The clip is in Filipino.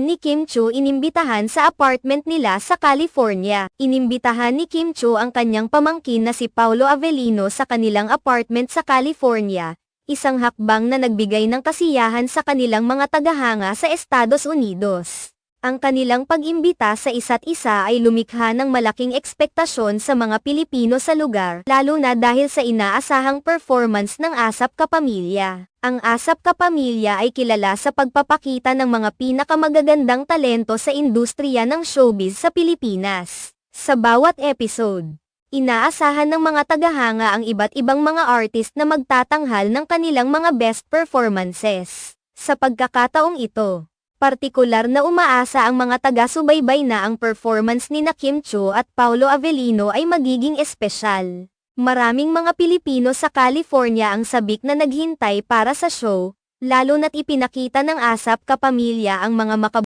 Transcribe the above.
ni Kim Chiu inimbitahan sa apartment nila sa California. Inimbitahan ni Kim Chiu ang kanyang pamangkin na si Paolo Avellino sa kanilang apartment sa California, isang hakbang na nagbigay ng kasiyahan sa kanilang mga tagahanga sa Estados Unidos. Ang kanilang pag-imbita sa isa't isa ay lumikha ng malaking ekspektasyon sa mga Pilipino sa lugar, lalo na dahil sa inaasahang performance ng ASAP Kapamilya. Ang ASAP Kapamilya ay kilala sa pagpapakita ng mga pinakamagagandang talento sa industriya ng showbiz sa Pilipinas. Sa bawat episode, inaasahan ng mga tagahanga ang iba't ibang mga artist na magtatanghal ng kanilang mga best performances. Sa pagkakataong ito, partikular na umaasa ang mga taga-subaybay na ang performance ni Kim Chiu at Paolo Avellino ay magiging espesyal. Maraming mga Pilipino sa California ang sabik na naghintay para sa show, lalo na't ipinakita ng ASAP Kapamilya ang mga